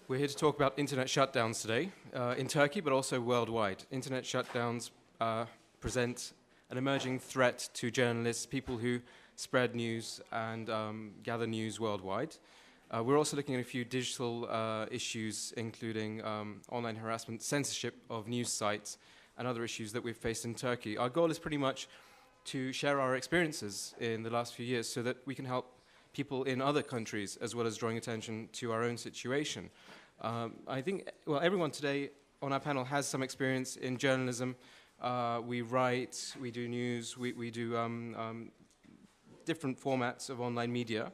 We're here to talk about internet shutdowns today, in Turkey, but also worldwide. Internet shutdowns present an emerging threat to journalists, people who spread news and gather news worldwide. We're also looking at a few digital issues, including online harassment, censorship of news sites, and other issues that we've faced in Turkey. Our goal is pretty much to share our experiences in the last few years so that we can help people in other countries, as well as drawing attention to our own situation. I think, well, everyone today on our panel has some experience in journalism. We write, we do news, we do different formats of online media.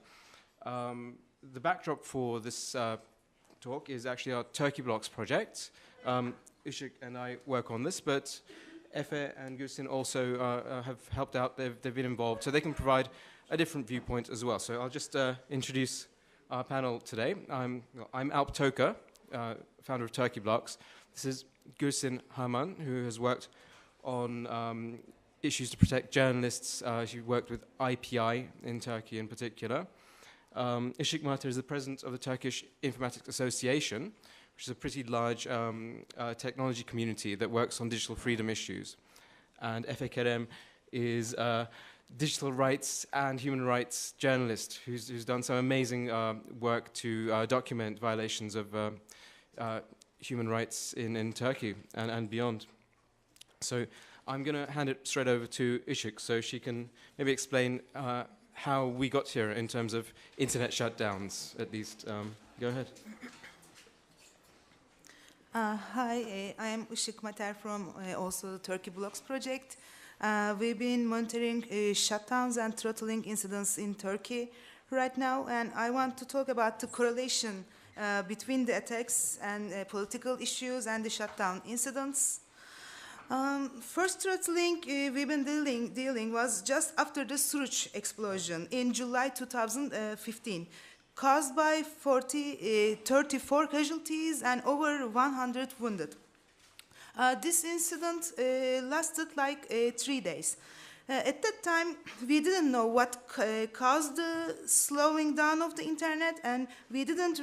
The backdrop for this talk is actually our Turkey Blocks project. Işık and I work on this, but Efe and Gülsin also have helped out. They've been involved, so they can provide a different viewpoint as well. So I'll just introduce our panel today. I'm Alp Toker, founder of Turkey Blocks. This is Gülsin Haman, who has worked on issues to protect journalists. She worked with IPI in Turkey in particular. Işık Martyr is the president of the Turkish Informatics Association, which is a pretty large technology community that works on digital freedom issues. And Efe Kerem is a digital rights and human rights journalist who's done some amazing work to document violations of human rights in Turkey and beyond. So I'm going to hand it straight over to Işık so she can maybe explain how we got here in terms of internet shutdowns, at least. Go ahead. Hi, I am Işık Martyr from also the Turkey Blocks project. We've been monitoring shutdowns and throttling incidents in Turkey right now, and I want to talk about the correlation between the attacks and political issues and the shutdown incidents. First throttling we've been dealing was just after the Suruç explosion in July 2015, caused by 34 casualties and over 100 wounded. This incident lasted like 3 days. At that time, we didn't know what caused the slowing down of the internet, and we didn't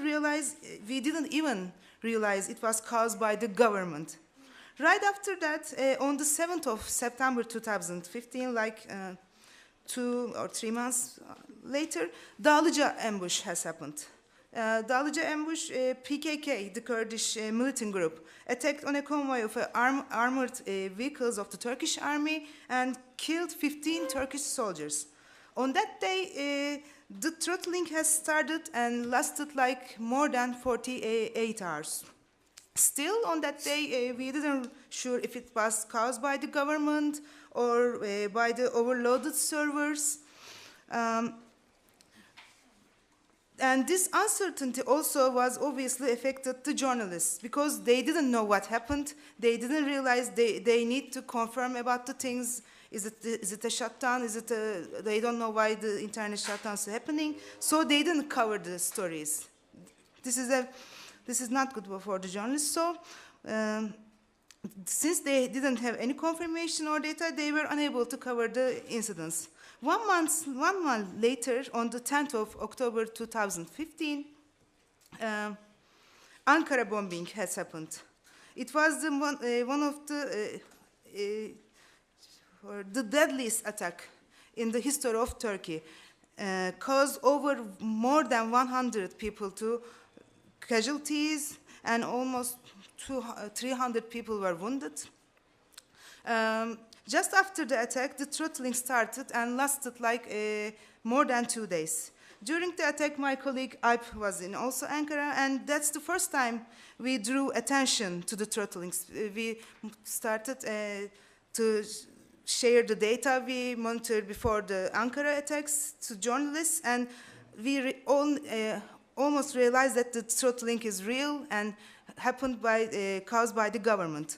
even realize it was caused by the government. Right after that, on the 7th of September 2015, like 2 or 3 months later, Dağlıca ambush has happened. Dağlıca ambush, PKK, the Kurdish militant group, attacked on a convoy of armored vehicles of the Turkish army and killed 15 Turkish soldiers. On that day, the throttling has started and lasted like more than 48 hours. Still, on that day, we didn't sure if it was caused by the government or by the overloaded servers. And this uncertainty also was obviously affected the journalists because they didn't know what happened. They didn't realize they need to confirm about the things. Is it a shutdown? They don't know why the internet shutdown is happening. So they didn't cover the stories. This is not good for the journalists. So since they didn't have any confirmation or data, they were unable to cover the incidents. 1 month later, on the 10th of October 2015, Ankara bombing has happened. It was one of the deadliest attack in the history of Turkey, caused over more than 100 people to casualties, and almost 300 people were wounded. Just after the attack, the throttling started and lasted like more than 2 days. During the attack, my colleague Alp was in also Ankara, and that's the first time we drew attention to the throttlings. We started to share the data we monitored before the Ankara attacks to journalists, and we almost realized that the throttling is real and happened caused by the government.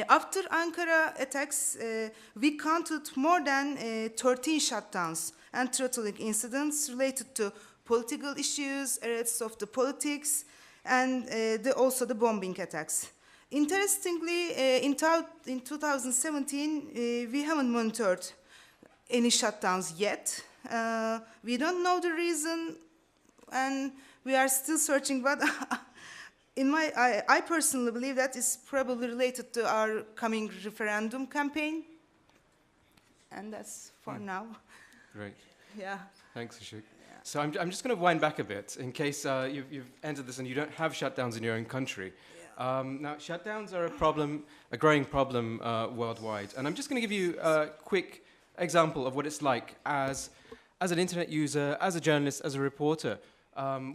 After Ankara attacks, we counted more than 13 shutdowns and throttling incidents related to political issues, arrests of the politics, and also the bombing attacks. Interestingly, in 2017, we haven't monitored any shutdowns yet. We don't know the reason, and we are still searching, but I personally believe that is probably related to our coming referendum campaign. And that's for now. Great. Yeah. Thanks, Ishik. Yeah. So I'm just going to wind back a bit in case you've entered this and you don't have shutdowns in your own country. Yeah. Now, shutdowns are a growing problem worldwide. And I'm just going to give you a quick example of what it's like as an internet user, as a journalist, as a reporter.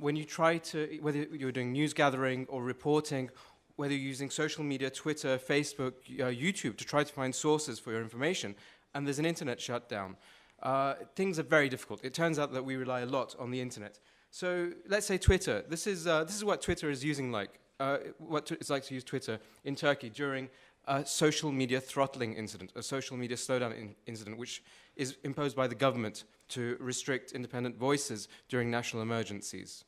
When you try to, whether you're doing news gathering or reporting, whether you're using social media, Twitter, Facebook, YouTube, to try to find sources for your information, and there's an internet shutdown, things are very difficult. It turns out that we rely a lot on the internet. So let's say Twitter. This is what Twitter is using like, what it's like to use Twitter in Turkey during a social media throttling incident, a social media slowdown incident, which is imposed by the government to restrict independent voices during national emergencies.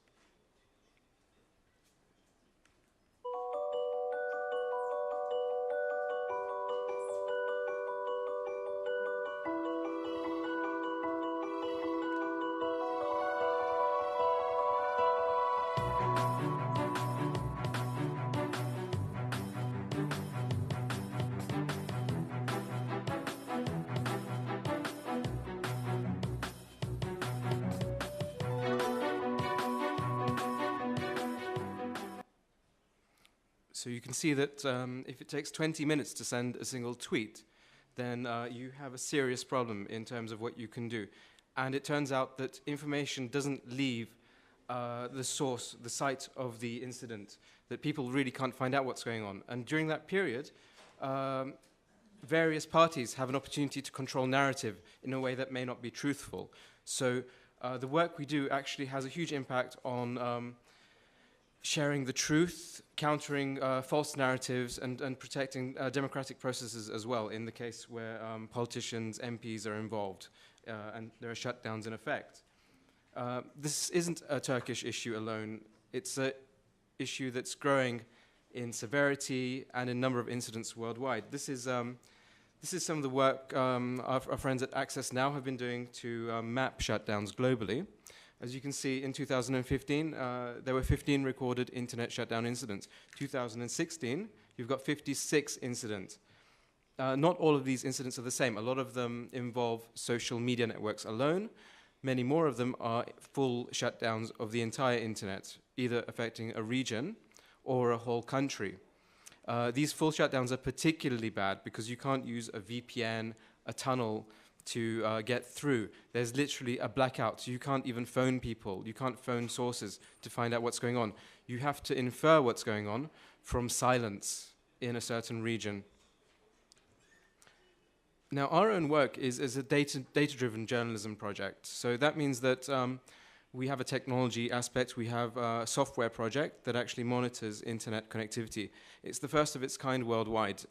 So you can see that if it takes 20 minutes to send a single tweet, then you have a serious problem in terms of what you can do. And it turns out that information doesn't leave the source, the site of the incident, that people really can't find out what's going on. And during that period, various parties have an opportunity to control narrative in a way that may not be truthful. So the work we do actually has a huge impact on sharing the truth, countering false narratives, and protecting democratic processes as well, in the case where politicians, MPs are involved, and there are shutdowns in effect. This isn't a Turkish issue alone. It's an issue that's growing in severity and in number of incidents worldwide. This is some of the work our friends at Access Now have been doing to map shutdowns globally. As you can see, in 2015, there were 15 recorded internet shutdown incidents. 2016, you've got 56 incidents. Not all of these incidents are the same. A lot of them involve social media networks alone. Many more of them are full shutdowns of the entire internet, either affecting a region or a whole country. These full shutdowns are particularly bad because you can't use a VPN, a tunnel, to get through. There's literally a blackout. So you can't even phone people. You can't phone sources to find out what's going on. You have to infer what's going on from silence in a certain region. Now, our own work is a data-driven journalism project. So that means that we have a technology aspect. We have a software project that actually monitors internet connectivity. It's the first of its kind worldwide.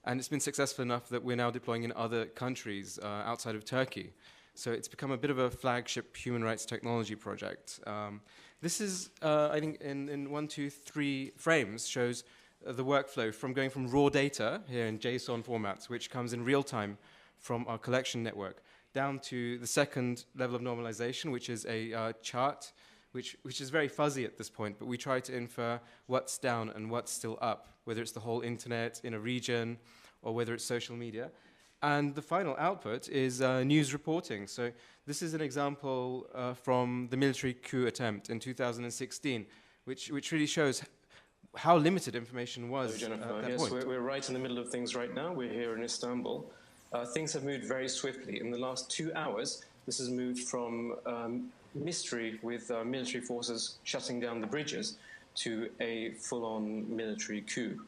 And it's been successful enough that we're now deploying in other countries outside of Turkey. So it's become a bit of a flagship human rights technology project. This is, I think, in 1, 2, 3 frames, shows the workflow from going from raw data here in JSON formats, which comes in real time from our collection network, down to the second level of normalization, which is a chart, which is very fuzzy at this point, but we try to infer what's down and what's still up, whether it's the whole internet in a region or whether it's social media. And the final output is news reporting. So this is an example from the military coup attempt in 2016, which really shows how limited information was at that point. Yes, we're right in the middle of things right now. We're here in Istanbul. Things have moved very swiftly. In the last 2 hours, this has moved from mystery with military forces shutting down the bridges to a full-on military coup.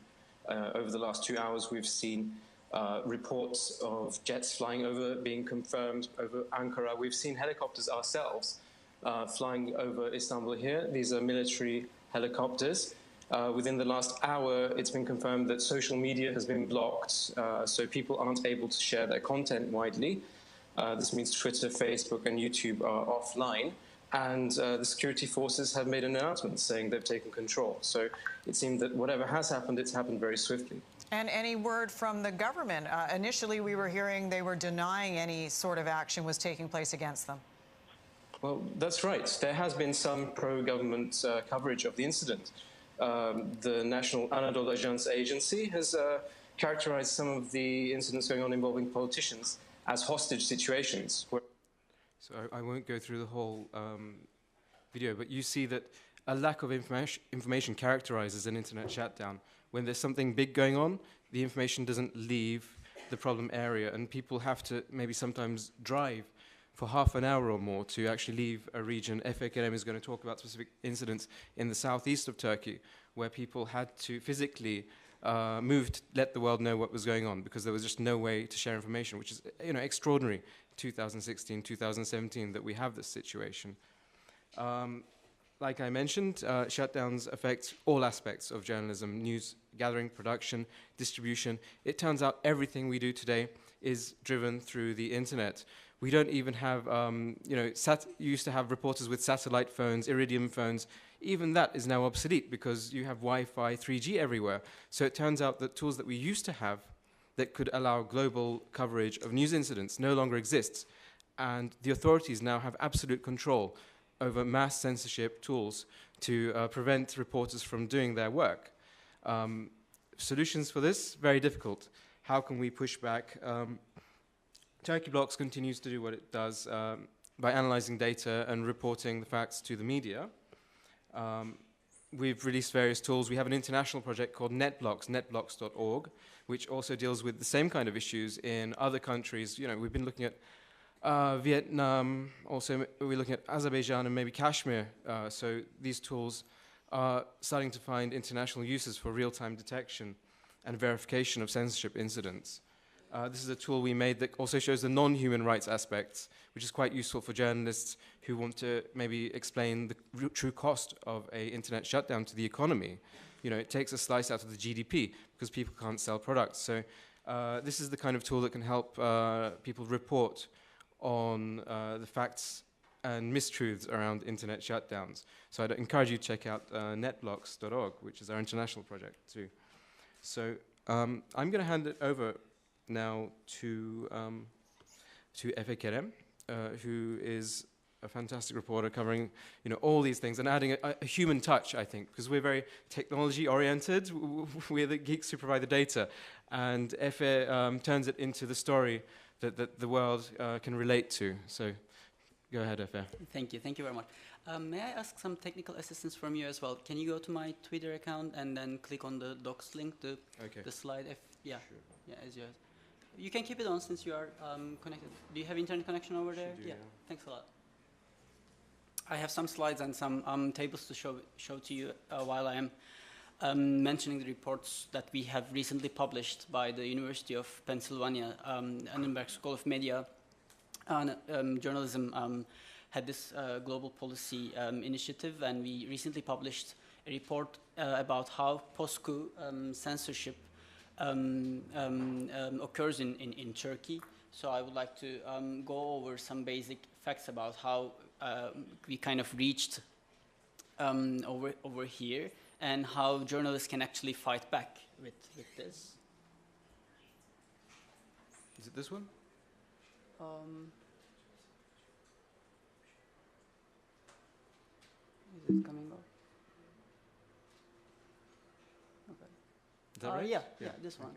Over the last 2 hours, we've seen reports of jets flying over being confirmed over Ankara. We've seen helicopters ourselves flying over Istanbul here. These are military helicopters. Within the last hour, it's been confirmed that social media has been blocked, so people aren't able to share their content widely. This means Twitter, Facebook, and YouTube are offline. And the security forces have made an announcement saying they've taken control. So it seemed that whatever has happened, it's happened very swiftly. And any word from the government? Initially, we were hearing they were denying any sort of action was taking place against them. Well, that's right. There has been some pro-government coverage of the incident. the National Anadolu Ajans Agency has characterized some of the incidents going on involving politicians as hostage situations. So I won't go through the whole video, but you see that a lack of information characterizes an internet shutdown. When there's something big going on, the information doesn't leave the problem area, and people have to maybe sometimes drive for half an hour or more to actually leave a region. Efe Kerem is going to talk about specific incidents in the southeast of Turkey, where people had to physically move to let the world know what was going on, because there was just no way to share information, which is, you know, extraordinary. 2016, 2017, that we have this situation. Like I mentioned, shutdowns affect all aspects of journalism: news gathering, production, distribution. It turns out everything we do today is driven through the internet. We don't even have, you know, you used to have reporters with satellite phones, iridium phones. Even that is now obsolete because you have Wi-Fi, 3G everywhere. So it turns out that tools that we used to have that could allow global coverage of news incidents no longer exists. And the authorities now have absolute control over mass censorship tools to prevent reporters from doing their work. Solutions for this, very difficult. How can we push back? Turkey Blocks continues to do what it does by analyzing data and reporting the facts to the media. We've released various tools. We have an international project called NetBlocks, netblocks.org, which also deals with the same kind of issues in other countries. You know, we've been looking at Vietnam, also we're looking at Azerbaijan and maybe Kashmir. So these tools are starting to find international uses for real-time detection and verification of censorship incidents. This is a tool we made that also shows the non-human rights aspects, which is quite useful for journalists who want to maybe explain the true cost of an internet shutdown to the economy. You know, it takes a slice out of the GDP because people can't sell products. So this is the kind of tool that can help people report on the facts and mistruths around internet shutdowns. So I'd encourage you to check out netblocks.org, which is our international project too. So I'm going to hand it over now to Efe Kerem, who is a fantastic reporter covering, you know, all these things and adding a human touch, I think, because we're very technology-oriented. We're the geeks who provide the data, and Efe turns it into the story that the world can relate to. So go ahead, Efe. Thank you very much. May I ask some technical assistance from you as well? Can you go to my Twitter account and then click on the docs link, the slide? Yeah, sure. Yeah, as you. You can keep it on since you are connected. Do you have internet connection over there? Yeah. Thanks a lot. I have some slides and some tables to show to you while I am mentioning the reports that we have recently published by the University of Pennsylvania, Annenberg School of Media and Journalism had this global policy initiative, and we recently published a report about how post-coup censorship occurs in Turkey. So I would like to go over some basic facts about how we kind of reached over here and how journalists can actually fight back with this. Is it this one? Is it coming up? Okay. Is that right? Yeah, this one.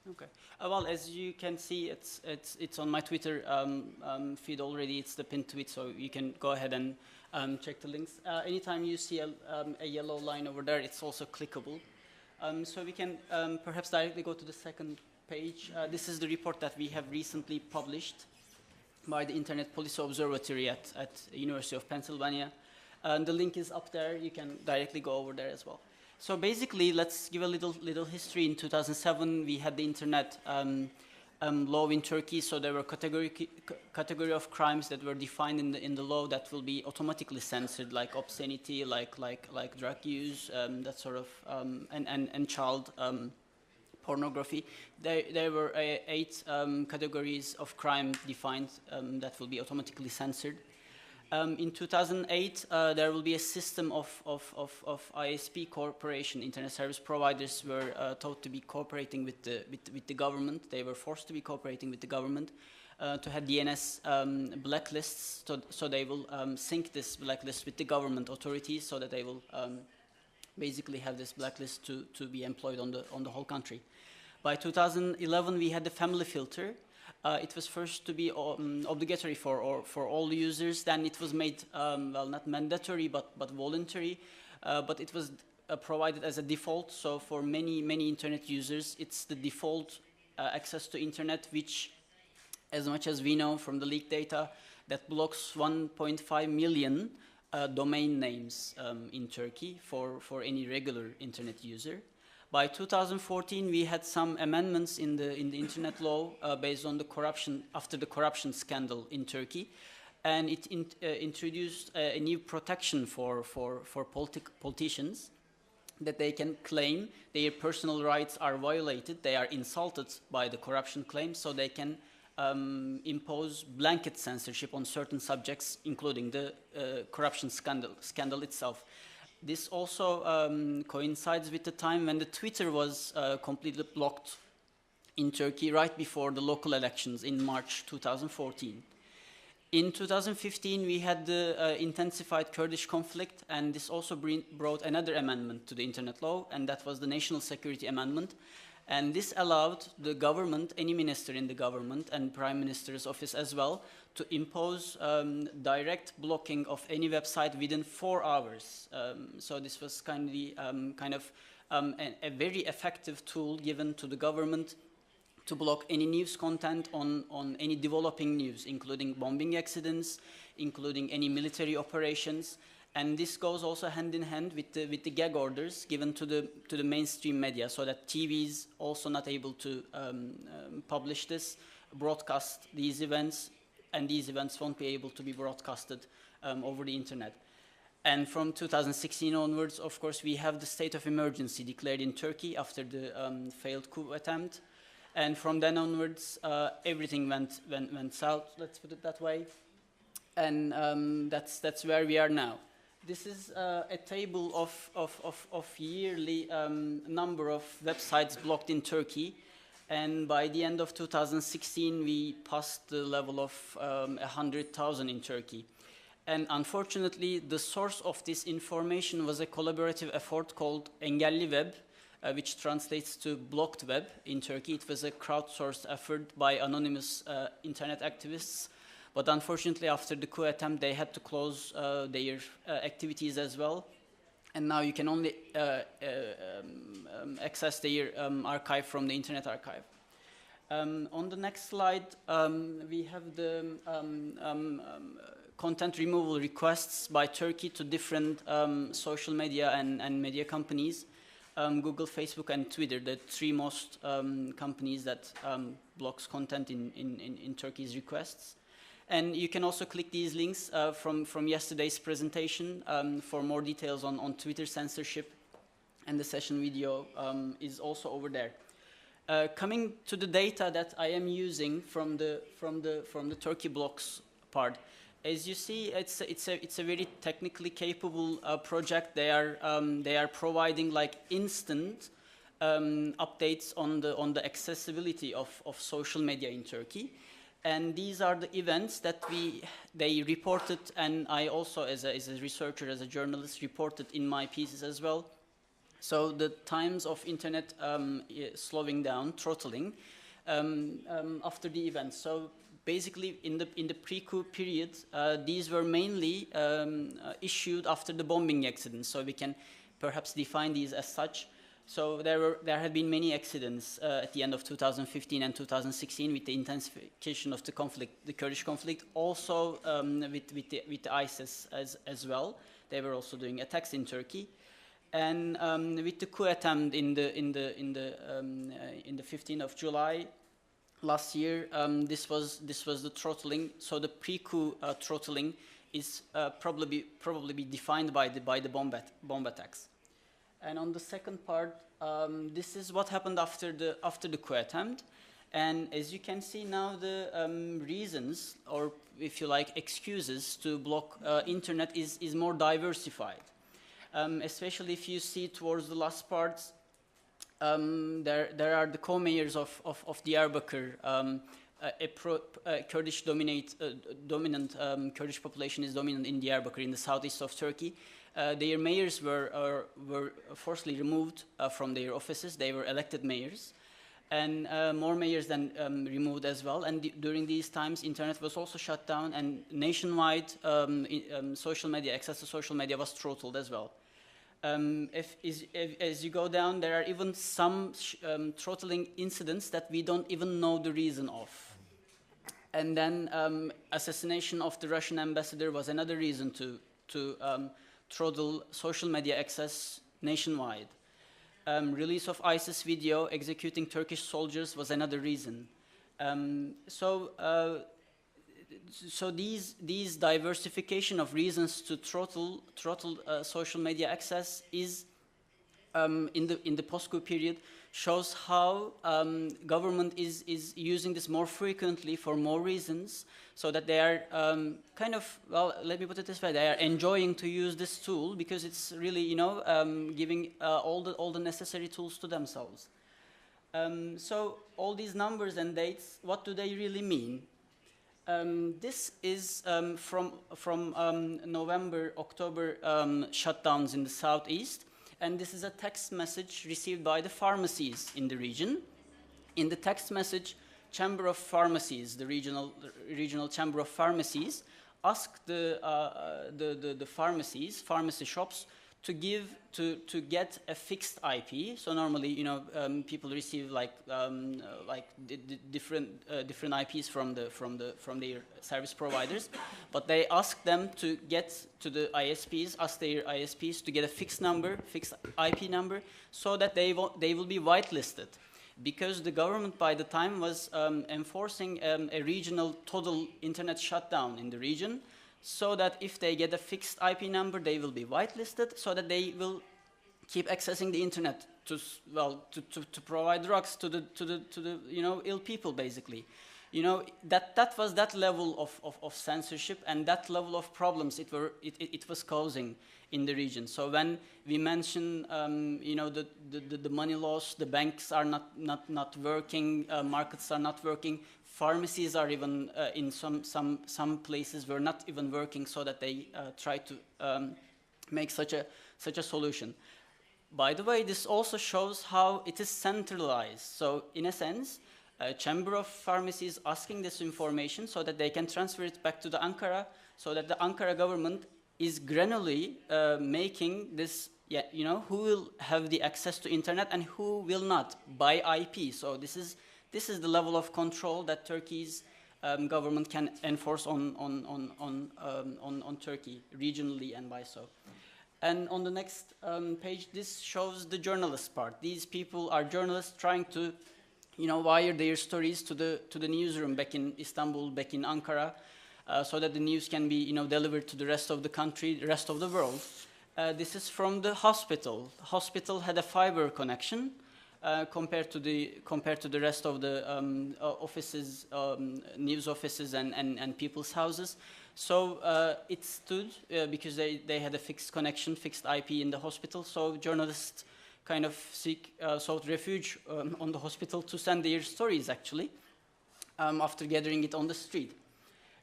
Okay. Well, as you can see, it's on my Twitter feed already. It's the pinned tweet, so you can go ahead and check the links. Anytime you see a yellow line over there, it's also clickable. So we can perhaps directly go to the second page. This is the report that we have recently published by the Internet Policy Observatory at University of Pennsylvania. The link is up there. You can directly go over there as well. So basically, let's give a little history. In 2007, we had the internet law in Turkey. So there were category of crimes that were defined in the law that will be automatically censored, like obscenity, like drug use, that sort of, and child pornography. There were 8 categories of crime defined that will be automatically censored. In 2008, there will be a system of ISP cooperation. Internet service providers were taught to be cooperating with the government. They were forced to be cooperating with the government to have DNS blacklists. So they will sync this blacklist with the government authorities, so that they will basically have this blacklist to be employed on the whole country. By 2011, we had the family filter. It was first to be obligatory for all users. Then it was made, well, not mandatory, but voluntary. But it was provided as a default. So for many internet users, it's the default access to internet, which, as much as we know from the leaked data, that blocks 1.5 million domain names in Turkey for any regular internet user. By 2014, we had some amendments in the internet law based on the corruption, after the corruption scandal in Turkey, and it introduced a new protection for politicians, that they can claim their personal rights are violated, they are insulted by the corruption claims, so they can impose blanket censorship on certain subjects, including the corruption scandal itself. This also coincides with the time when the Twitter was completely blocked in Turkey right before the local elections in March 2014. In 2015, we had the intensified Kurdish conflict, and this also brought another amendment to the internet law, and that was the National Security Amendment. And this allowed the government, any minister in the government, and Prime Minister's office as well, to impose direct blocking of any website within 4 hours. So this was a very effective tool given to the government to block any news content on any developing news, including bombing accidents, including any military operations. And this goes also hand in hand with the gag orders given to the mainstream media, so that TVs also not able to publish this, broadcast these events, and these events won't be able to be broadcasted over the internet. And from 2016 onwards, of course, we have the state of emergency declared in Turkey after the failed coup attempt. And from then onwards, everything went south, let's put it that way. And that's where we are now. This is a table of yearly number of websites blocked in Turkey. And by the end of 2016, we passed the level of 100,000 in Turkey. And unfortunately, the source of this information was a collaborative effort called Engelli Web, which translates to blocked web in Turkey. It was a crowdsourced effort by anonymous internet activists. But unfortunately, after the coup attempt, they had to close their activities as well. And now you can only access their archive from the Internet Archive. On the next slide, we have the content removal requests by Turkey to different social media and media companies. Google, Facebook, and Twitter, the three most companies that blocks content in Turkey's requests. And you can also click these links from yesterday's presentation for more details on Twitter censorship, and the session video is also over there. Coming to the data that I am using from the Turkey blocks part, as you see, it's a very technically capable project. They are providing like instant updates on the accessibility of social media in Turkey. And these are the events that they reported, and I also, as a researcher, as a journalist, reported in my pieces as well. So the times of internet slowing down, throttling, after the event. So basically, in the pre-coup period, these were mainly issued after the bombing accidents. So we can perhaps define these as such. So there had been many accidents at the end of 2015 and 2016 with the intensification of the conflict, the Kurdish conflict, also with the ISIS as well. They were also doing attacks in Turkey, and with the coup attempt in the 15th of July last year, this was the throttling. So the pre-coup throttling is probably be defined by the bomb attacks. And on the second part, this is what happened after the coup attempt. And as you can see now, the reasons, or if you like, excuses to block internet is more diversified. Especially if you see towards the last parts, there are the co-mayors of Diyarbakir. Kurdish dominant Kurdish population is dominant in Diyarbakir, in the southeast of Turkey. Their mayors were forcibly removed from their offices. They were elected mayors, and more mayors then removed as well. And during these times, internet was also shut down, and nationwide social media, access to social media was throttled as well. As you go down, there are even some throttling incidents that we don't even know the reason of. And then assassination of the Russian ambassador was another reason to throttle social media access nationwide. Release of ISIS video executing Turkish soldiers was another reason. So these diversification of reasons to throttle social media access is in the post-coup period shows how government is using this more frequently for more reasons, so that they are kind of, well, let me put it this way, they are enjoying to use this tool because it's really, you know, giving all the necessary tools to themselves. So all these numbers and dates, what do they really mean? This is from November, October shutdowns in the southeast, and this is a text message received by the pharmacies in the region. In the text message, Chamber of Pharmacies, the regional Chamber of Pharmacies, asked the pharmacy shops to get a fixed IP. So normally, you know, people receive different IPs from their service providers, but they ask them to get to the ISPs, ask their ISPs to get a fixed IP number, so that they will be whitelisted, because the government by the time was enforcing a regional total internet shutdown in the region, so that if they get a fixed IP number, they will be whitelisted, so that they will keep accessing the internet to provide drugs to the you know, ill people, basically. You know, that was that level of censorship and that level of problems it was causing in the region. So when we mention you know, the money loss, the banks are not working, markets are not working, pharmacies are even in some places were not even working, so that they try to make such a solution. By the way, this also shows how it is centralized. So in a sense, a Chamber of Pharmacies asking this information so that they can transfer it back to the Ankara, so that the Ankara government is granularly making this, you know, who will have the access to internet and who will not by IP. So this is the level of control that Turkey's government can enforce on Turkey regionally and by so. And on the next page, this shows the journalist part. These people are journalists trying to, you know, wire their stories to the newsroom back in Istanbul, back in Ankara, so that the news can be, you know, delivered to the rest of the country, the rest of the world. This is from the hospital. The hospital had a fiber connection. Compared to the rest of the offices, news offices and people's houses. So it stood because they had a fixed connection, fixed IP in the hospital. So journalists kind of sought refuge on the hospital to send their stories, actually, after gathering it on the street.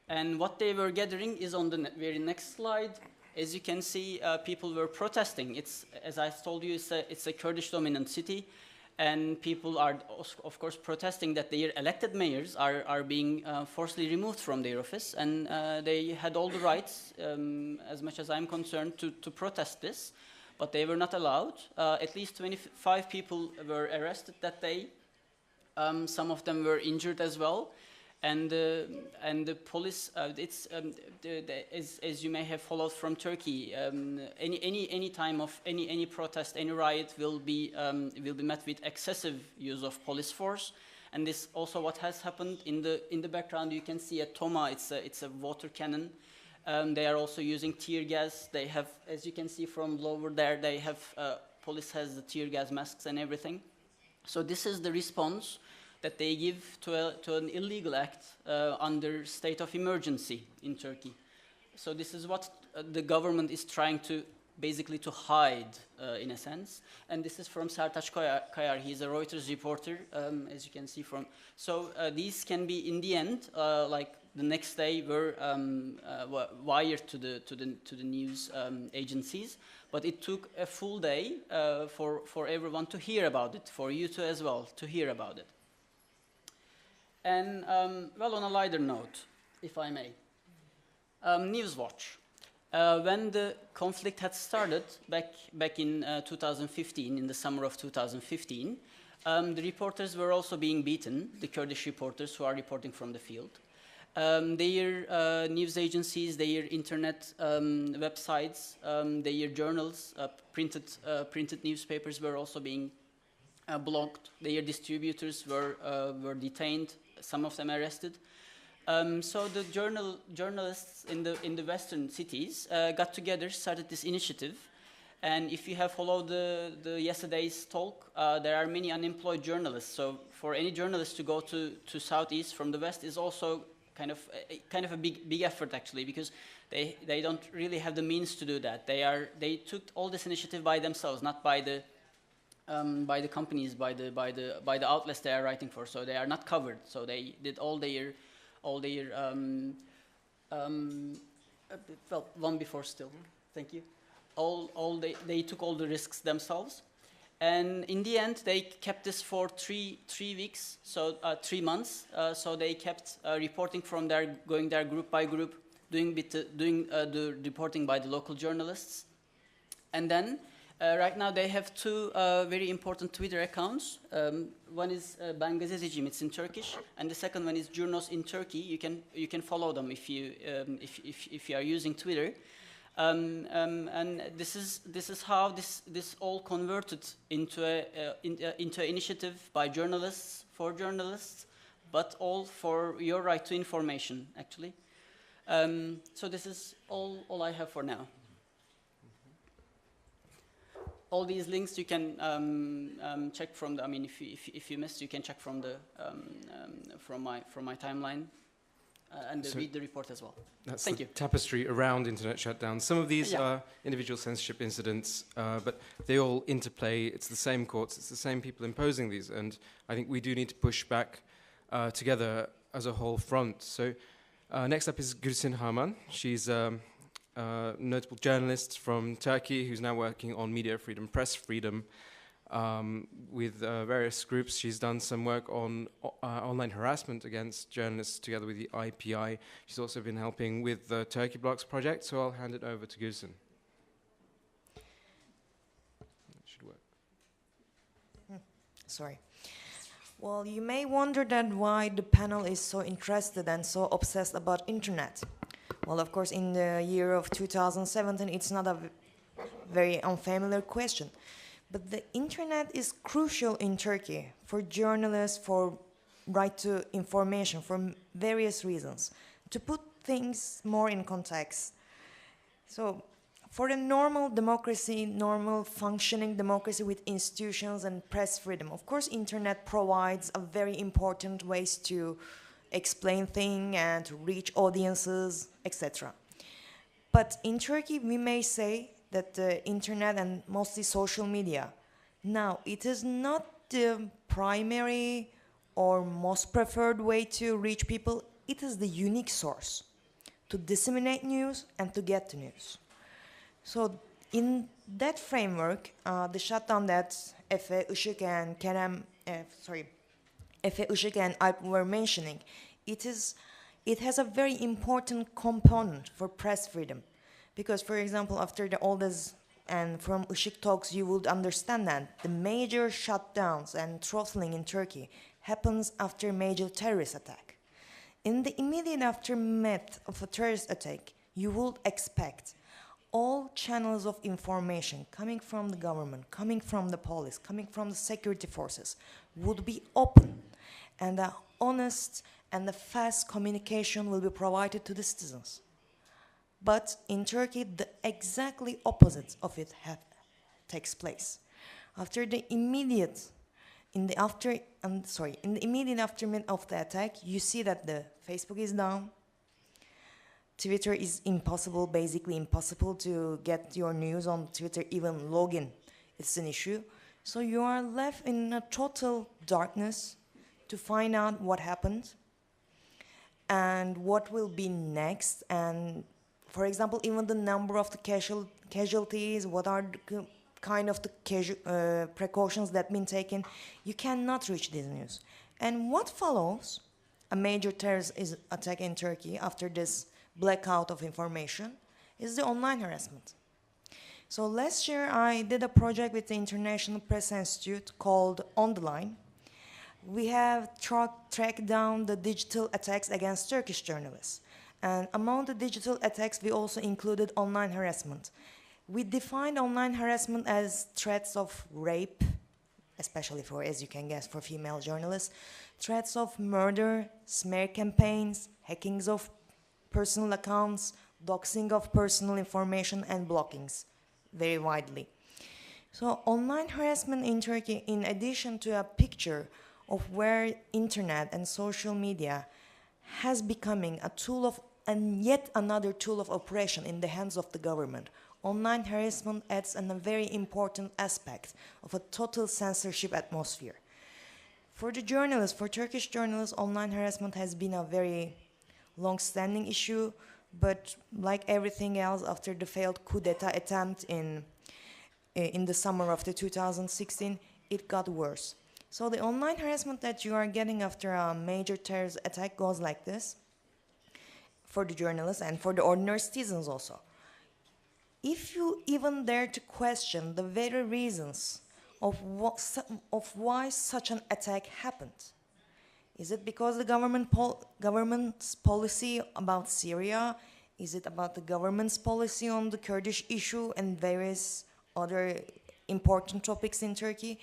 And what they were gathering is on the very next slide. As you can see, people were protesting. It's, as I told you, it's a Kurdish dominant city. And people are, of course, protesting that their elected mayors are being forcibly removed from their office, and they had all the rights, as much as I'm concerned, to protest this, but they were not allowed. At least 25 people were arrested that day. Some of them were injured as well. And the police, as you may have followed from Turkey, any time of any protest, any riot will be met with excessive use of police force, and this also what has happened in the background. You can see a Toma. It's a water cannon. They are also using tear gas. They have, as you can see from lower there, they have police has the tear gas masks and everything. So this is the response that they give to an illegal act under state of emergency in Turkey. So this is what the government is trying to basically to hide, in a sense. And this is from Sertaç Kayar. He's a Reuters reporter, as you can see from. So these can be, in the end, like the next day, were wired to the news agencies. But it took a full day for everyone to hear about it, for you to as well to hear about it. And well, on a lighter note, if I may, Newswatch. When the conflict had started back in 2015, in the summer of 2015, the reporters were also being beaten, the Kurdish reporters who are reporting from the field. Their news agencies, their internet websites, their journals, printed newspapers were also being blocked. Their distributors were detained, some of them arrested. So the journalists in the Western cities got together, started this initiative, and if you have followed the yesterday's talk, there are many unemployed journalists. So for any journalist to go to Southeast from the West is also kind of a big effort, actually, because they don't really have the means to do that. They took all this initiative by themselves, not by the companies, by the outlets they are writing for. So they are not covered. So they did all their well, one before still, thank you. They took all the risks themselves, and in the end they kept this for three weeks, so 3 months. So they kept reporting from going there group by group, doing the reporting by the local journalists, and then. Right now they have two very important Twitter accounts. One is Ben Gazeteciyim, it's in Turkish, and the second one is Journalist in Turkey. You can follow them if you are using Twitter. And this is how this all converted into an initiative by journalists for journalists, but all for your right to information, actually. So this is all I have for now. All these links you can check from the. I mean, if you missed, you can check from the from my timeline and read the report as well. That's Thank the you. tapestry around internet shutdowns. Some of these are individual censorship incidents, but they all interplay. It's the same courts, it's the same people imposing these, and I think we do need to push back together as a whole front. So next up is Gülsin Haman. She's notable journalist from Turkey who's now working on media freedom, press freedom, with various groups. She's done some work on online harassment against journalists together with the IPI. She's also been helping with the Turkey Blocks project, so I'll hand it over to Gülsin. That should work. Sorry. Well, you may wonder then why the panel is so interested and so obsessed about internet. Well, of course, in the year of 2017, it's not a very unfamiliar question. But the internet is crucial in Turkey for journalists, for right to information, for various reasons. To put things more in context, so for a normal democracy, normal functioning democracy with institutions and press freedom, of course, internet provides a very important ways to explain things and to reach audiences, etc. But in Turkey, we may say that the internet and mostly social media, now it is not the primary or most preferred way to reach people, it is the unique source to disseminate news and to get the news. So in that framework, the shutdown that Efe, Işık and Efe, Işık and Alp were mentioning, it has a very important component for press freedom. Because, for example, after all this, and from Işık talks, you would understand that the major shutdowns and throttling in Turkey happens after a major terrorist attack. In the immediate aftermath of a terrorist attack, you would expect all channels of information coming from the government, coming from the police, coming from the security forces would be open, and the honest and the fast communication will be provided to the citizens. But in Turkey, the exactly opposite of it takes place. After the immediate in the immediate aftermath of the attack, you see that the Facebook is down. Twitter is basically impossible to get your news on Twitter, even login. It's an issue. So you are left in a total darkness to find out what happened and what will be next. And for example, even the number of the casualties, what are the kind of the precautions that have been taken, you cannot reach this news. And what follows, a major terrorist attack in Turkey after this blackout of information, is the online harassment. So last year I did a project with the International Press Institute called On the Line. We have tracked down the digital attacks against Turkish journalists. And among the digital attacks, we also included online harassment. We defined online harassment as threats of rape, especially for, as you can guess, for female journalists, threats of murder, smear campaigns, hackings of personal accounts, doxing of personal information, and blockings, very widely. So online harassment in Turkey, in addition to a picture of where internet and social media has becoming a tool of, and yet another tool of oppression in the hands of the government, online harassment adds a very important aspect of a total censorship atmosphere. For the journalists, for Turkish journalists, online harassment has been a very long-standing issue, but like everything else, after the failed coup d'etat attempt in the summer of the 2016, it got worse. So the online harassment that you are getting after a major terrorist attack goes like this, for the journalists and for the ordinary citizens also. If you even dare to question the very reasons of why such an attack happened, is it because the government's policy about Syria? Is it about the government's policy on the Kurdish issue and various other important topics in Turkey?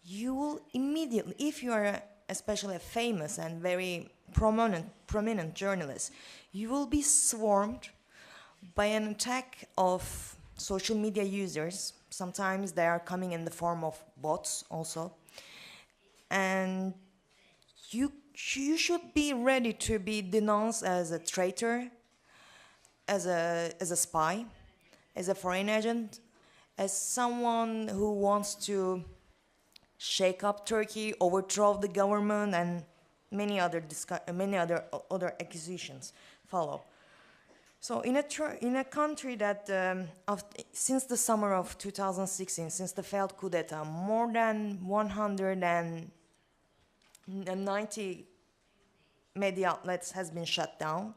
You will immediately, if you are especially a famous and very prominent journalist, you will be swarmed by an attack of social media users. Sometimes they are coming in the form of bots also. And you should be ready to be denounced as a traitor, as a spy, as a foreign agent, as someone who wants to shake up Turkey, overthrow the government, and many other accusations follow. So in a country that since the summer of 2016, since the failed coup d'etat, more than 190 media outlets has been shut down.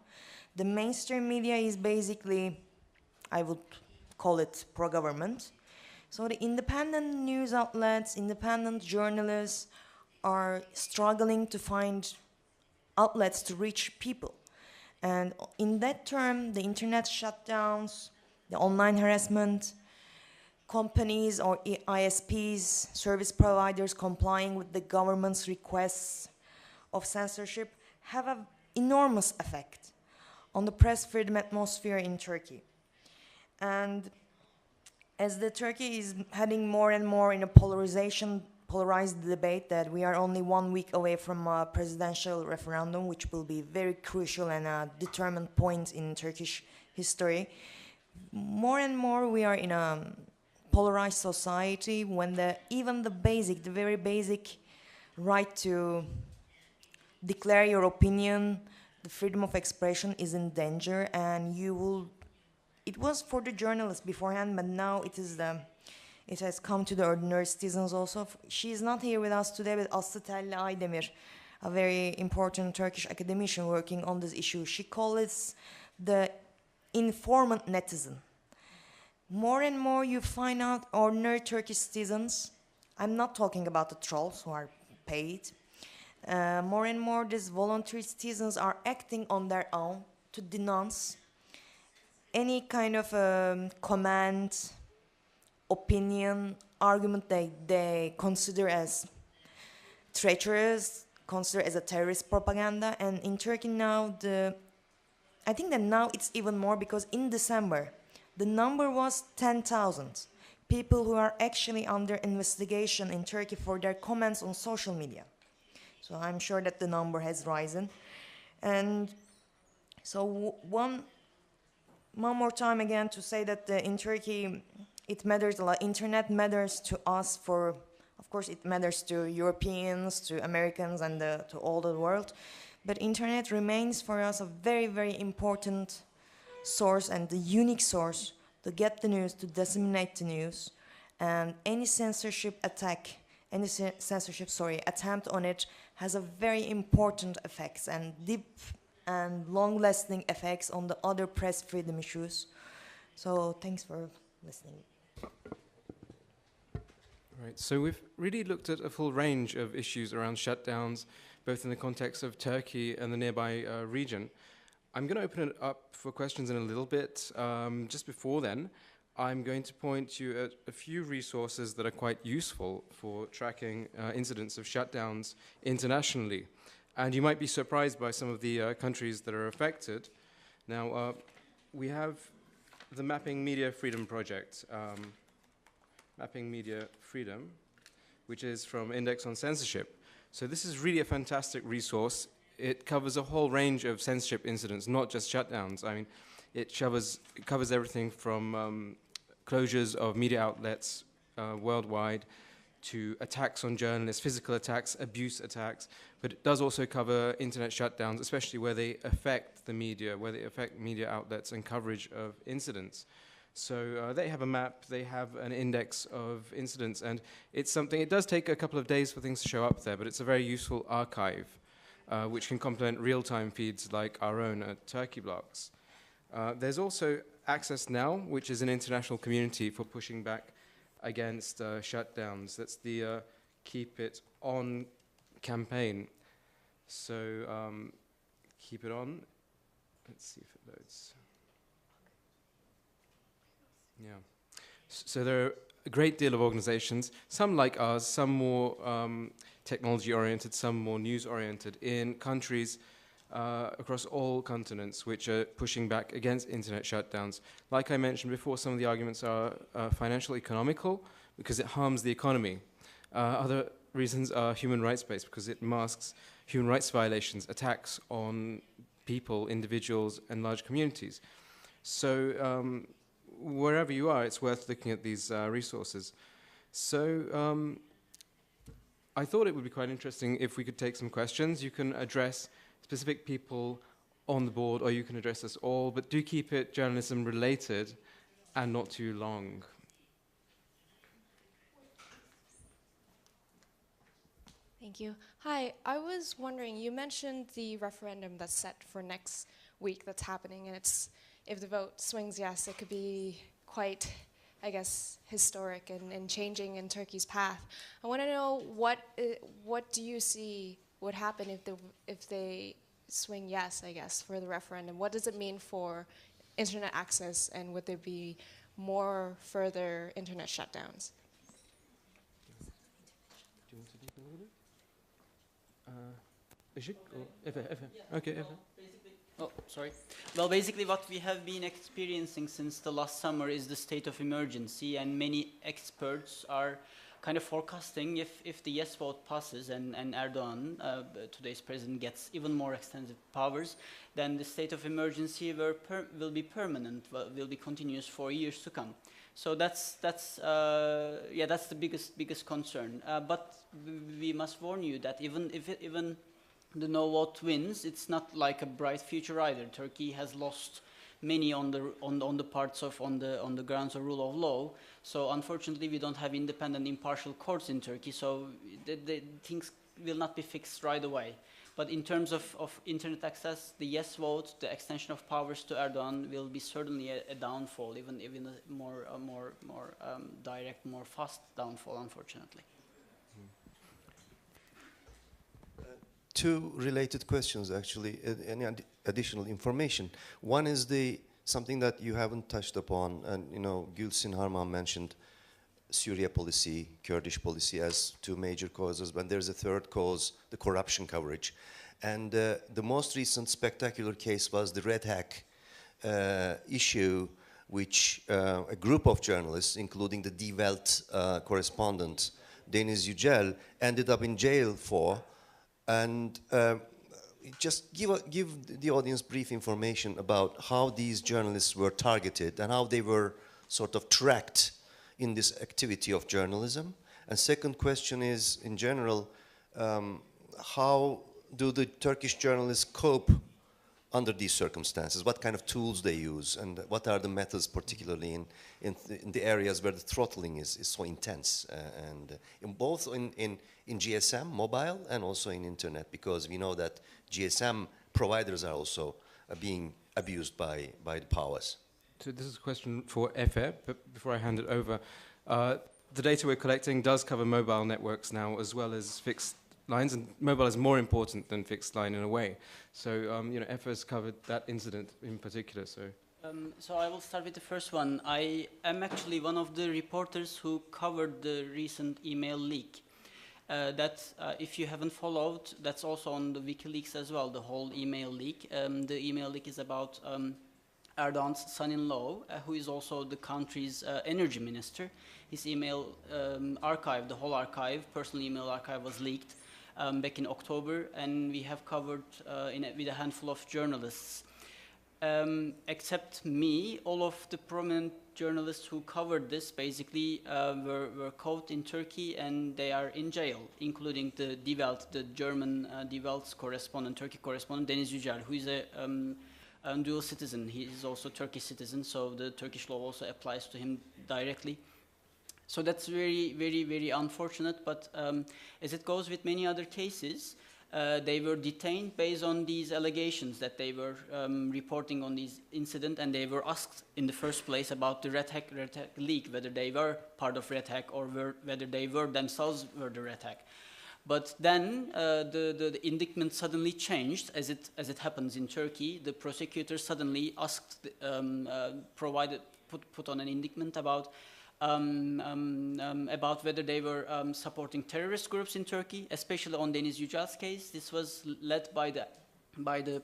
The mainstream media is basically, I would call it pro-government. So the independent news outlets, independent journalists are struggling to find outlets to reach people. And in that term, the internet shutdowns, the online harassment, companies or ISPs, service providers complying with the government's requests of censorship have an enormous effect on the press freedom atmosphere in Turkey. And as the Turkey is heading more and more in a polarized debate that we are only 1 week away from a presidential referendum, which will be very crucial and a determined point in Turkish history, more and more we are in a polarized society when the very basic right to declare your opinion, the freedom of expression is in danger, and it was for the journalists beforehand, but now it has come to the ordinary citizens also. She is not here with us today, but Aslı Telli Aydemir, a very important Turkish academician working on this issue. She calls it the informant netizen. More and more you find out ordinary Turkish citizens, I'm not talking about the trolls who are paid, more and more these voluntary citizens are acting on their own to denounce any kind of comment, opinion, argument they consider as treacherous, consider as a terrorist propaganda. And in Turkey now, I think that now it's even more, because in December, the number was 10,000 people who are actually under investigation in Turkey for their comments on social media. So I'm sure that the number has risen. And so one more time again to say that in Turkey it matters a lot. Internet matters to us for, of course it matters to Europeans, to Americans and to all the world. But internet remains for us a very, very important source and the unique source to get the news, to disseminate the news. And any censorship attack, attempt on it has a very important effects and deep and long-lasting effects on the other press freedom issues. So thanks for listening. Right, so we've really looked at a full range of issues around shutdowns, both in the context of Turkey and the nearby region. I'm going to open it up for questions in a little bit. Just before then, I'm going to point you at a few resources that are quite useful for tracking incidents of shutdowns internationally. And you might be surprised by some of the countries that are affected. Now, we have the Mapping Media Freedom Project, Mapping Media Freedom, which is from Index on Censorship. So this is really a fantastic resource. It covers a whole range of censorship incidents, not just shutdowns. I mean, it covers everything from closures of media outlets worldwide to attacks on journalists, physical attacks, abuse attacks, but it does also cover internet shutdowns, especially where they affect the media, where they affect media outlets and coverage of incidents. So they have a map, they have an index of incidents, and it's something, it does take a couple of days for things to show up there, but it's a very useful archive, which can complement real-time feeds like our own at Turkey Blocks. There's also Access Now, which is an international community for pushing back against shutdowns. That's the Keep It On campaign. So keep it on. Let's see if it loads. Yeah. So there are a great deal of organizations, some like ours, some more technology-oriented, some more news-oriented, in countries across all continents which are pushing back against internet shutdowns. Like I mentioned before, some of the arguments are financial economical because it harms the economy. Other reasons are human rights-based because it masks human rights violations, attacks on people, individuals, and large communities. So wherever you are, it's worth looking at these resources. So I thought it would be quite interesting if we could take some questions. You can address specific people on the board, or you can address us all, but do keep it journalism related and not too long. Thank you. Hi, I was wondering, you mentioned the referendum that's set for next week that's happening, and it's, if the vote swings yes, it could be quite, I guess, historic and changing in Turkey's path. I want to know what do you see would happen if they swing yes, I guess, for the referendum? What does it mean for internet access, and would there be more further internet shutdowns? Do you want to take a little bit? Ishik or Efe? Okay, Efe. Oh, sorry. Well, basically what we have been experiencing since the last summer is the state of emergency, and many experts are kind of forecasting if the yes vote passes and Erdogan, today's president, gets even more extensive powers, then the state of emergency will be permanent, will be continuous for years to come. So that's the biggest concern. But we must warn you that even the no vote wins, it's not like a bright future either. Turkey has lost many on the parts of on the grounds of rule of law. So unfortunately, we don't have independent, impartial courts in Turkey. So the things will not be fixed right away. But in terms of internet access, the yes vote, the extension of powers to Erdogan will be certainly a downfall, even a more direct, more fast downfall, unfortunately. Two related questions, actually, any additional information. One is something that you haven't touched upon, and Gülsin Harman mentioned Syria policy, Kurdish policy as two major causes, but there's a third cause, the corruption coverage. And the most recent spectacular case was the Red Hack issue, which a group of journalists, including the Die Welt correspondent Deniz Yücel, ended up in jail for. And just give the audience brief information about how these journalists were targeted and how they were sort of tracked in this activity of journalism. And second question is, in general, how do the Turkish journalists cope under these circumstances? What kind of tools they use, and what are the methods, particularly in the areas where the throttling is so intense, and in both in GSM, mobile, and also in internet, because we know that GSM providers are also being abused by the powers. So this is a question for Efe, but before I hand it over, the data we're collecting does cover mobile networks now as well as fixed lines, and mobile is more important than fixed line in a way. So, Efe has covered that incident in particular. So I will start with the first one. I am actually one of the reporters who covered the recent email leak. If you haven't followed, that's also on the WikiLeaks as well, the whole email leak. The email leak is about Erdogan's son-in-law, who is also the country's energy minister. His email archive, the whole archive, personal email archive, was leaked back in October, and we have covered with a handful of journalists. Except me, all of the prominent journalists who covered this basically were caught in Turkey, and they are in jail, including the Die Welt, the German Die Welt's correspondent, Turkey correspondent, Deniz Yücel, who is a dual citizen. He is also a Turkish citizen, so the Turkish law also applies to him directly. So that's very, very, very unfortunate, but as it goes with many other cases, they were detained based on these allegations that they were reporting on this incident, and they were asked in the first place about the Red Hack leak, whether they were part of Red Hack or whether they were themselves the Red Hack. But then the indictment suddenly changed, as it happens in Turkey. The prosecutor suddenly asked, put on an indictment about whether they were supporting terrorist groups in Turkey, especially on Deniz Yücel's case. This was led by the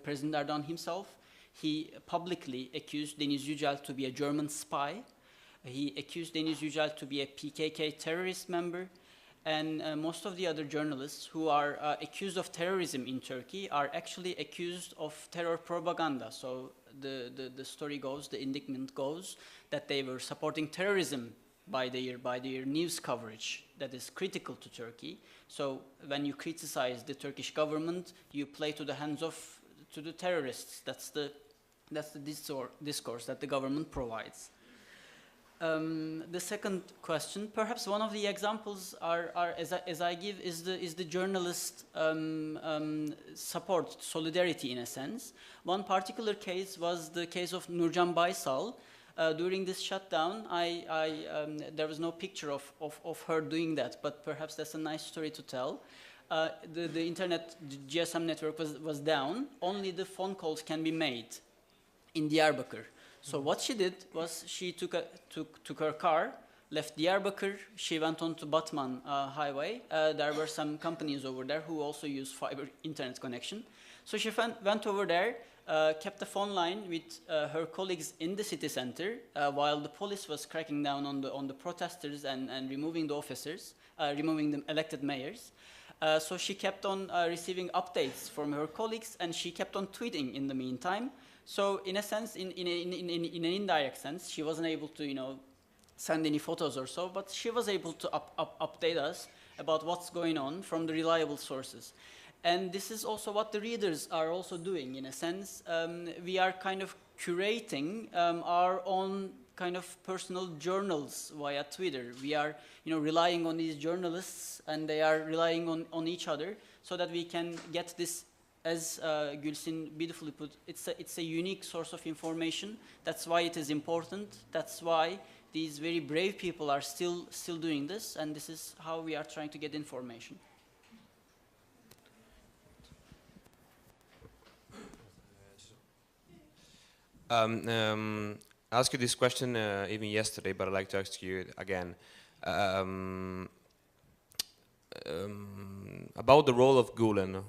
President Erdogan himself. He publicly accused Deniz Yücel to be a German spy. He accused Deniz Yücel to be a PKK terrorist member. And most of the other journalists who are accused of terrorism in Turkey are actually accused of terror propaganda. So the story goes, the indictment goes, that they were supporting terrorism by their news coverage that is critical to Turkey. So when you criticize the Turkish government, you play to the hands to the terrorists. That's the discourse that the government provides. The second question, perhaps one of the examples as I give is the journalist support, solidarity in a sense. One particular case was the case of Nurcan Baysal. During this shutdown, there was no picture of her doing that, but perhaps that's a nice story to tell. The internet, the GSM network was down. Only the phone calls can be made in Diyarbakir. So what she did was she took her car, left Diyarbakir, she went on to Batman highway. There were some companies over there who also use fiber internet connection. So she went over there, kept the phone line with her colleagues in the city center while the police was cracking down on the protesters and removing the officers, removing the elected mayors. So she kept on receiving updates from her colleagues, and she kept on tweeting in the meantime. So in a sense, in an indirect sense, she wasn't able to, send any photos or so, but she was able to update us about what's going on from the reliable sources. And this is also what the readers are also doing, in a sense. We are kind of curating our own kind of personal journals via Twitter. We are, relying on these journalists, and they are relying on each other, so that we can get this, as Gülsin beautifully put, it's a unique source of information. That's why it is important. That's why these very brave people are still doing this, and this is how we are trying to get information. I asked you this question even yesterday, but I'd like to ask you again. About the role of Gulen.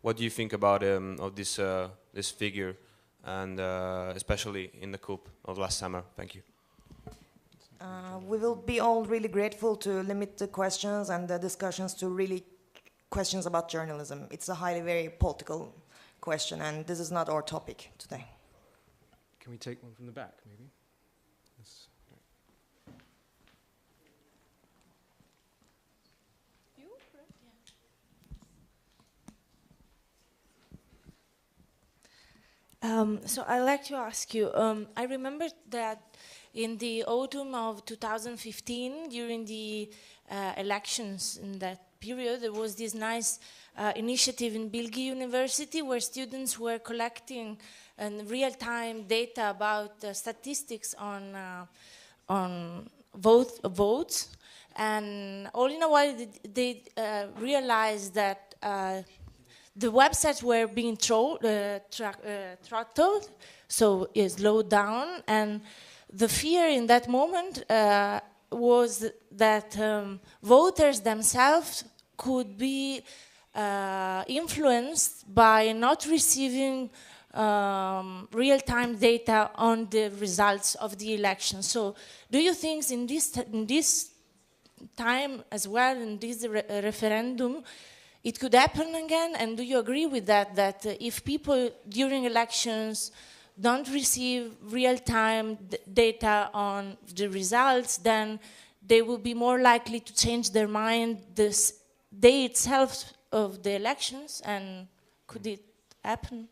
What do you think about of this figure and especially in the coup of last summer. Thank you. We will be all really grateful to limit the questions and the discussions to really questions about journalism. It's a highly very political question, and this is not our topic today. Can we take one from the back, maybe? Yes. So I'd like to ask you, I remember that in the autumn of 2015, during the elections in that period, there was this nice initiative in Bilgi University where students were collecting real-time data about statistics on votes, and all in a while they realized that the websites were being throttled, so it slowed down, and the fear in that moment was that voters themselves could be influenced by not receiving real-time data on the results of the election. So do you think in this time as well, in this referendum, it could happen again? And do you agree with that, that if people during elections don't receive real-time data on the results, then they will be more likely to change their mind this day itself of the elections? And could it happen?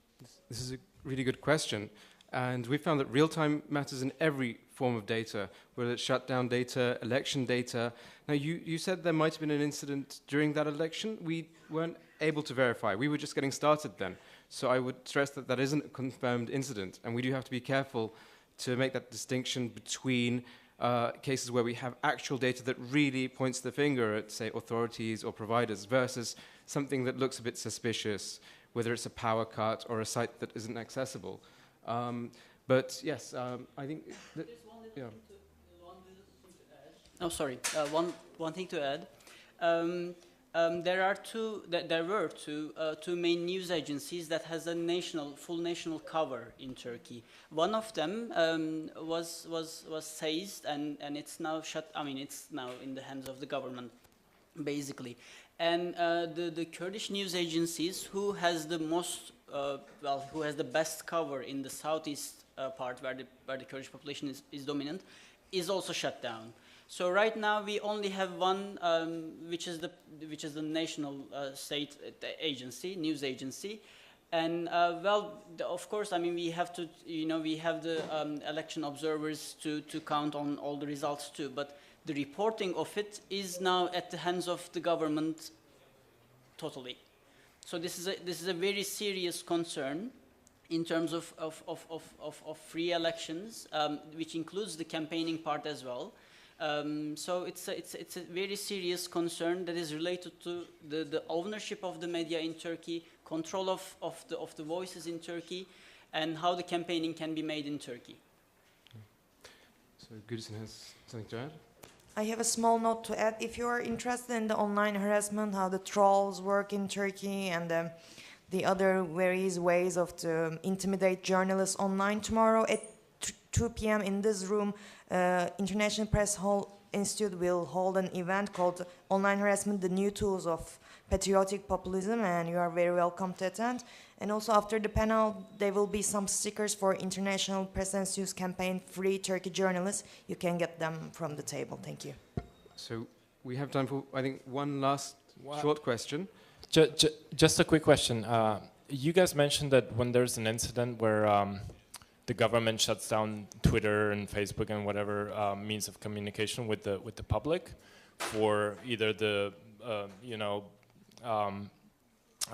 This is a really good question. And we found that real-time matters in every form of data, whether it's shutdown data, election data. Now, you said there might have been an incident during that election. We weren't able to verify. We were just getting started then. So I would stress that that isn't a confirmed incident. And we do have to be careful to make that distinction between cases where we have actual data that really points the finger at, say, authorities or providers versus something that looks a bit suspicious, whether it's a power cut or a site that isn't accessible. But yes, I think that, yeah. Oh, sorry. One thing to add. There were two main news agencies that has a full national cover in Turkey. One of them was seized, and it's now shut. I mean, it's now in the hands of the government, basically. And the Kurdish news agencies, who has the most, who has the best cover in the southeast part, where the Kurdish population is dominant, is also shut down. So right now we only have one, which is the national state agency, news agency, and of course, I mean, we have to, we have the election observers to count on all the results too, but the reporting of it is now at the hands of the government totally. So this is a very serious concern in terms of free elections, which includes the campaigning part as well. So it's a very serious concern that is related to the ownership of the media in Turkey, control of the voices in Turkey, and how the campaigning can be made in Turkey. So Gülsen has something to add? I have a small note to add. If you are interested in the online harassment, how the trolls work in Turkey, and the other various ways of to intimidate journalists online, tomorrow at 2 p.m. in this room, International Press Hall Institute will hold an event called Online Harassment, the New Tools of Patriotic Populism, and you are very welcome to attend. And also after the panel, there will be some stickers for International Press Institute's campaign, Free Turkey Journalists. You can get them from the table. Thank you. So we have time for, I think, one last short question. Just a quick question. You guys mentioned that when there's an incident where the government shuts down Twitter and Facebook and whatever means of communication with the public for either the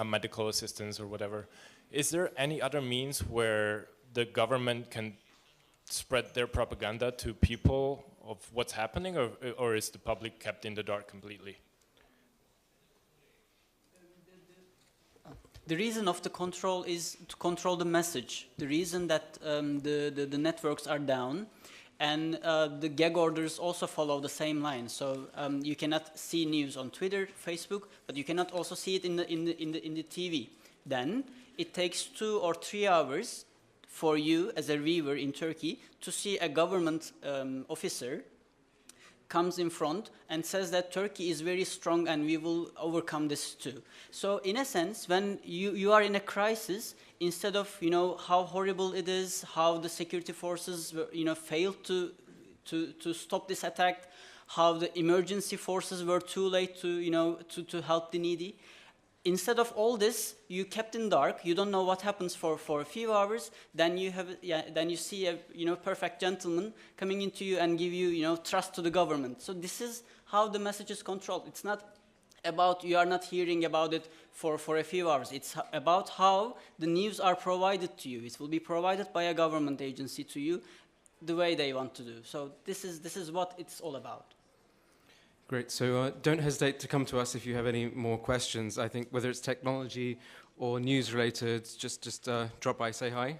medical assistance or whatever. Is there any other means where the government can spread their propaganda to people of what's happening, or is the public kept in the dark completely? The reason of the control is to control the message. The reason that the networks are down, and the gag orders also follow the same line. So you cannot see news on Twitter, Facebook, but you cannot also see it in the TV. Then it takes 2 or 3 hours for you as a viewer in Turkey to see a government officer comes in front and says that Turkey is very strong and we will overcome this too. So in a sense, when you are in a crisis, instead of how horrible it is, how the security forces failed to stop this attack, how the emergency forces were too late to help the needy. Instead of all this, you kept in dark. You don't know what happens for a few hours. Then you see a perfect gentleman coming into you and give you trust to the government. So this is how the message is controlled. It's not about you are not hearing about it for a few hours. It's about how the news are provided to you. It will be provided by a government agency to you, the way they want to do. So this is what it's all about. Great. So don't hesitate to come to us if you have any more questions. I think whether it's technology or news related, just drop by, say hi.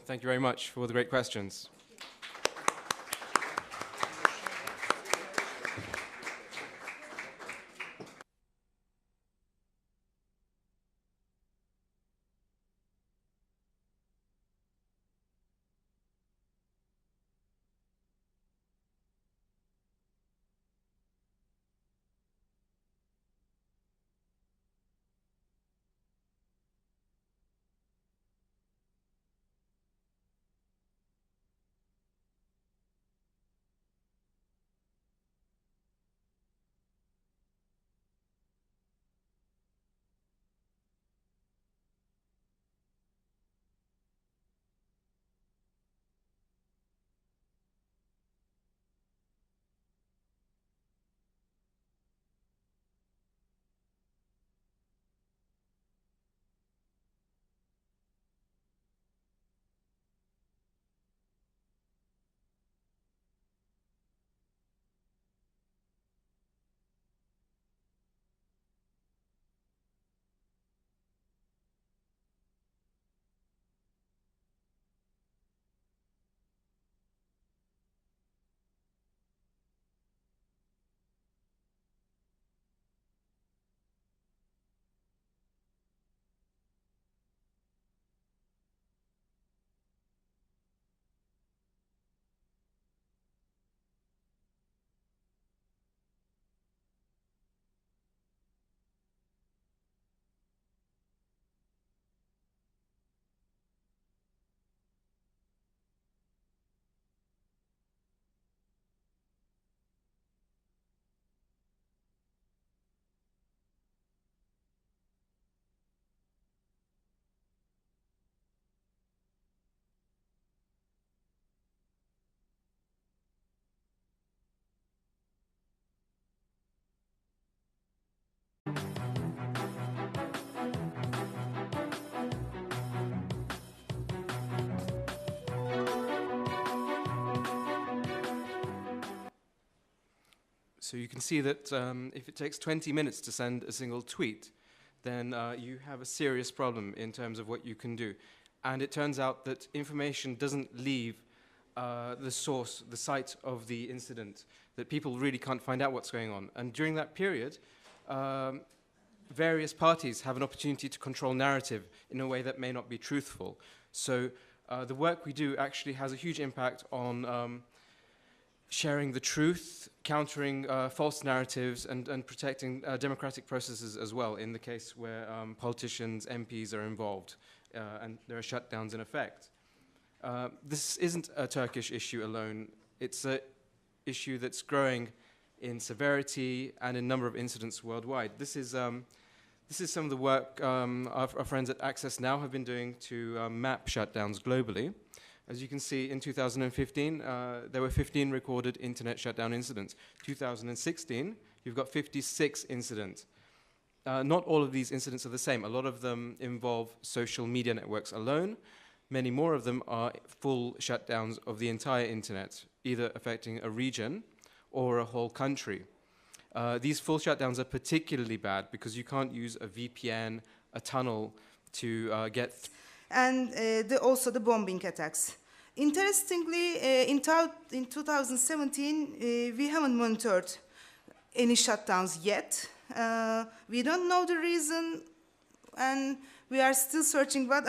Thank you very much for the great questions. So you can see that if it takes 20 minutes to send a single tweet, then you have a serious problem in terms of what you can do. And it turns out that information doesn't leave the source, the site of the incident, that people really can't find out what's going on. And during that period, various parties have an opportunity to control narrative in a way that may not be truthful. So the work we do actually has a huge impact on sharing the truth, countering false narratives, and protecting democratic processes as well, in the case where politicians, MPs are involved, and there are shutdowns in effect. This isn't a Turkish issue alone. It's an issue that's growing in severity and in number of incidents worldwide. This is some of the work our friends at Access Now have been doing to map shutdowns globally. As you can see, in 2015, there were 15 recorded internet shutdown incidents. 2016, you've got 56 incidents. Not all of these incidents are the same. A lot of them involve social media networks alone. Many more of them are full shutdowns of the entire internet, either affecting a region or a whole country. These full shutdowns are particularly bad because you can't use a VPN, a tunnel to get... And also the bombing attacks. Interestingly, in 2017, we haven't monitored any shutdowns yet. We don't know the reason, and we are still searching, but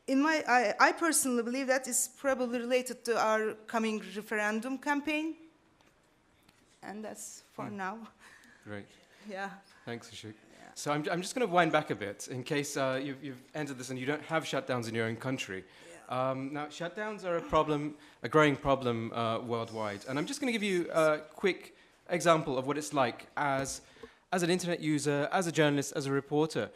I personally believe that is probably related to our coming referendum campaign. And that's for now. Great. Yeah. Thanks, Ishik. Yeah. So I'm just going to wind back a bit in case you've entered this and you don't have shutdowns in your own country. Yeah. Now, shutdowns are a growing problem worldwide. And I'm just going to give you a quick example of what it's like as an internet user, as a journalist, as a reporter.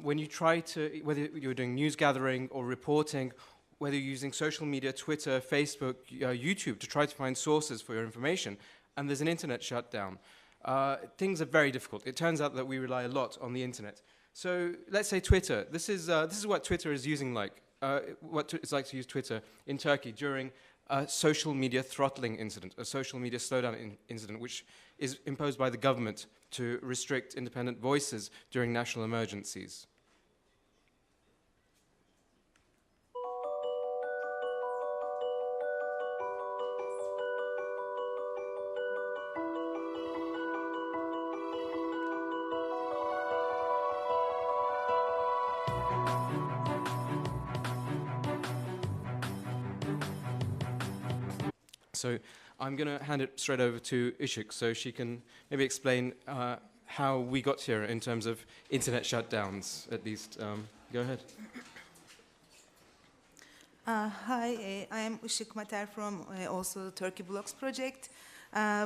When you try to, whether you're doing news gathering or reporting, whether you're using social media, Twitter, Facebook, YouTube, to try to find sources for your information, and there's an internet shutdown, things are very difficult. It turns out that we rely a lot on the internet. So let's say Twitter. This is what Twitter is using like, what it's like to use Twitter in Turkey during a social media throttling incident, a social media slowdown incident, which is imposed by the government to restrict independent voices during national emergencies. So I'm going to hand it straight over to Ishik so she can maybe explain how we got here in terms of internet shutdowns, at least. Go ahead. Hi, I am Işık Mater from also the Turkey Blocks project.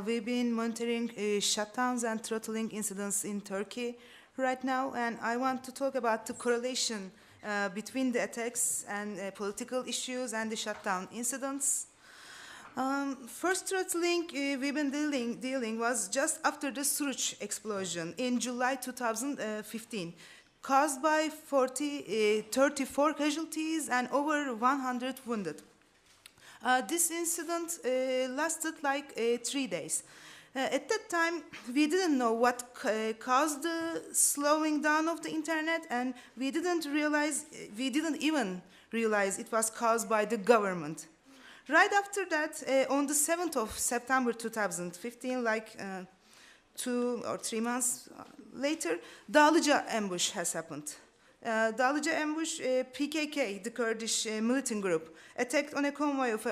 We've been monitoring shutdowns and throttling incidents in Turkey right now, and I want to talk about the correlation between the attacks and political issues and the shutdown incidents. First throttling we've been dealing was just after the Suruç explosion in July 2015, caused by 34 casualties and over 100 wounded. This incident lasted like 3 days. At that time, we didn't know what caused the slowing down of the internet, and we didn't even realize it was caused by the government. Right after that, on the 7th of September 2015, like 2 or 3 months later, Dağlıca ambush has happened. Dağlıca ambush, PKK, the Kurdish militant group, attacked on a convoy of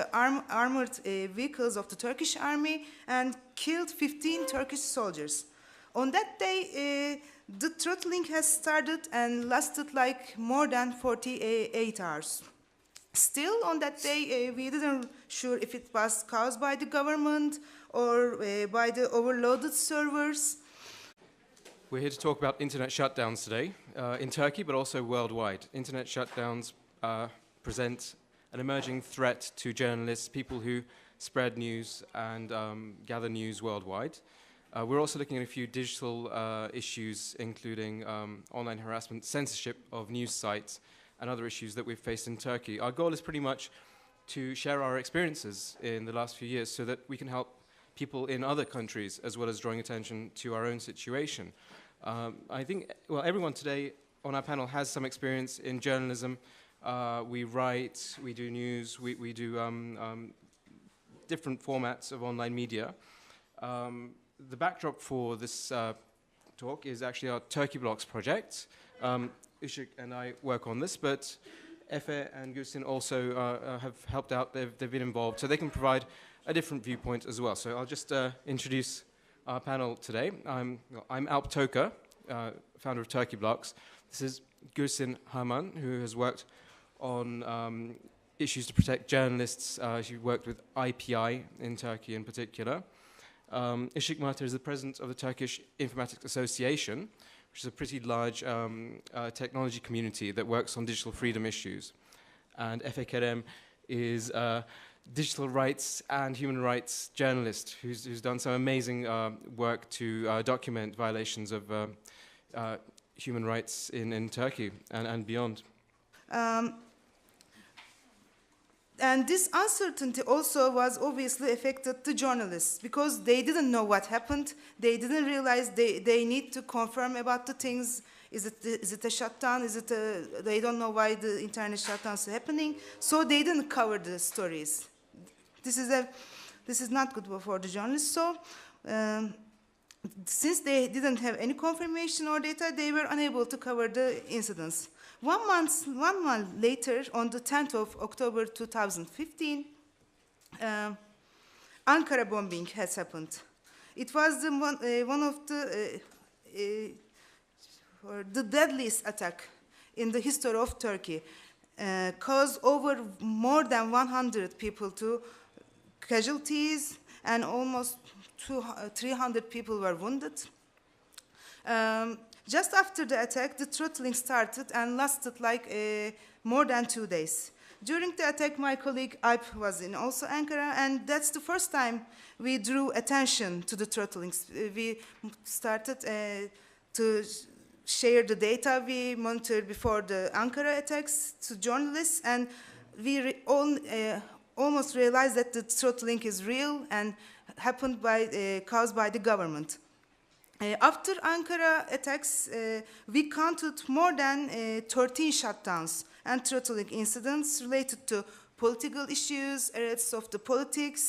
armored vehicles of the Turkish army and killed 15 Turkish soldiers. On that day, the throttling has started and lasted like more than 48 hours. Still, on that day, we didn't sure if it was caused by the government or by the overloaded servers. We're here to talk about internet shutdowns today, in Turkey, but also worldwide. Internet shutdowns present an emerging threat to journalists, people who spread news and gather news worldwide. We're also looking at a few digital issues, including online harassment, censorship of news sites, and other issues that we've faced in Turkey. Our goal is pretty much to share our experiences in the last few years so that we can help people in other countries, as well as drawing attention to our own situation. I think, well, everyone today on our panel has some experience in journalism. We write, we do news, we do different formats of online media. The backdrop for this talk is actually our Turkey Blocks project. Işık and I work on this, but Efe and Gülsin also have helped out. They've been involved, so they can provide a different viewpoint as well. So I'll just introduce our panel today. I'm Alp Toker, founder of Turkey Blocks. This is Gülsin Harman, who has worked on issues to protect journalists. She worked with IPI in Turkey in particular. Işık Mater is the president of the Turkish Informatics Association, which is a pretty large technology community that works on digital freedom issues. And Efe Kerem is a digital rights and human rights journalist who's done some amazing work to document violations of human rights in Turkey and beyond. And this uncertainty also was obviously affected the journalists because they didn't know what happened. They didn't realize they need to confirm about the things. Is it a shutdown? They don't know why the internet shutdown is happening. So they didn't cover the stories. This is not good for the journalists. So since they didn't have any confirmation or data, they were unable to cover the incidents. 1 month later, on the 10th of October 2015, Ankara bombing has happened. It was one of the deadliest attack in the history of Turkey, caused over more than 100 people to casualties, and almost 300 people were wounded. Just after the attack, the throttling started and lasted like more than 2 days. During the attack, my colleague Alp was in also Ankara, and that's the first time we drew attention to the throttlings. We started to share the data we monitored before the Ankara attacks to journalists, and we almost realized that the throttling is real and happened caused by the government. After Ankara attacks, we counted more than 13 shutdowns and throttling incidents related to political issues, arrests of the politics,